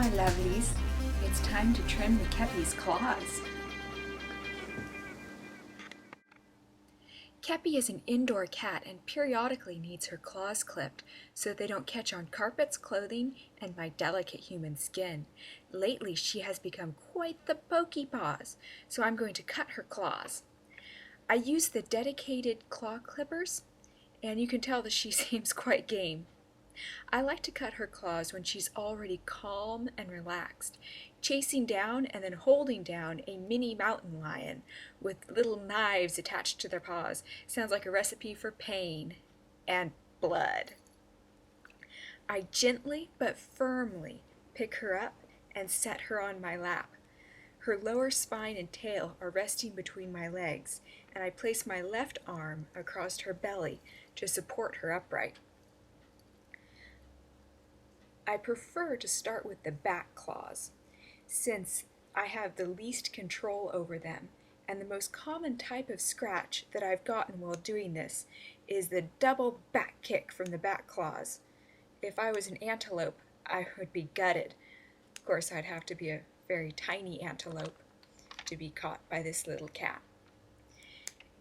my lovelies. It's time to trim the Kepi's claws. Kepi is an indoor cat and periodically needs her claws clipped so they don't catch on carpets, clothing, and my delicate human skin. Lately, she has become quite the pokey paws, so I'm going to cut her claws. I use the dedicated claw clippers, and you can tell that she seems quite game. I like to cut her claws when she's already calm and relaxed, chasing down and then holding down a mini mountain lion with little knives attached to their paws. Sounds like a recipe for pain and blood. I gently but firmly pick her up and set her on my lap. Her lower spine and tail are resting between my legs, and I place my left arm across her belly to support her upright. I prefer to start with the back claws, since I have the least control over them, and the most common type of scratch that I've gotten while doing this is the double back kick from the back claws. If I was an antelope, I would be gutted. Of course, I'd have to be a very tiny antelope to be caught by this little cat.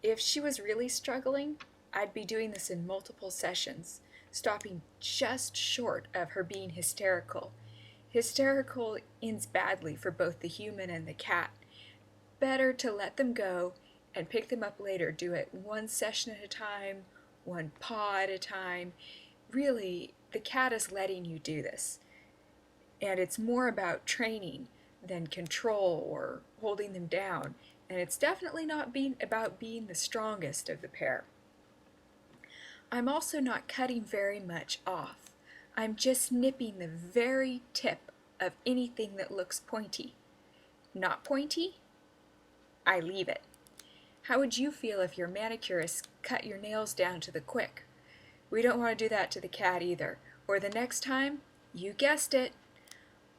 If she was really struggling, I'd be doing this in multiple sessions, stopping just short of her being hysterical. Hysterical ends badly for both the human and the cat. Better to let them go and pick them up later. Do it one session at a time, one paw at a time. Really, the cat is letting you do this. And it's more about training than control or holding them down. And it's definitely not about being the strongest of the pair. I'm also not cutting very much off. I'm just nipping the very tip of anything that looks pointy. Not pointy? I leave it. How would you feel if your manicurist cut your nails down to the quick? We don't want to do that to the cat either. Or the next time, you guessed it,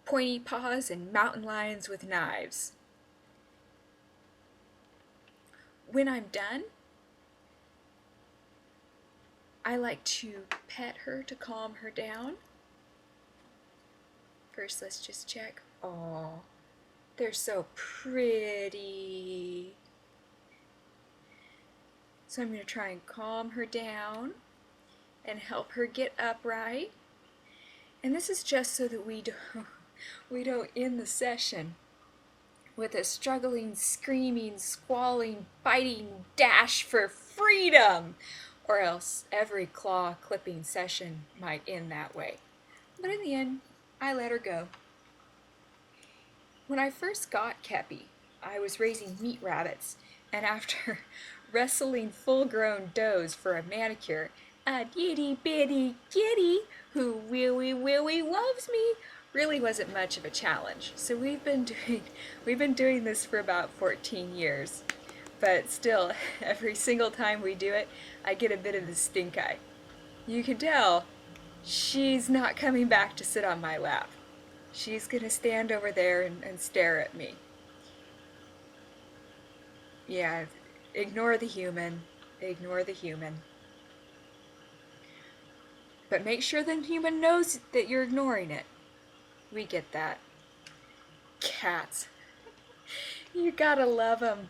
pointy paws and mountain lions with knives. When I'm done, I like to pet her to calm her down. First, let's just check. Oh, they're so pretty. So I'm going to try and calm her down and help her get upright. And this is just so that we don't end the session with a struggling, screaming, squalling, biting dash for freedom. Or else every claw clipping session might end that way. But in the end, I let her go. When I first got Kepi, I was raising meat rabbits, and after wrestling full-grown does for a manicure, a itty-bitty kitty who willy loves me really wasn't much of a challenge. So we've been doing this for about 14 years. But still, every single time we do it, I get a bit of the stink eye. You can tell she's not coming back to sit on my lap. She's going to stand over there and stare at me. Yeah, ignore the human. Ignore the human. But make sure the human knows that you're ignoring it. We get that. Cats. You gotta love them.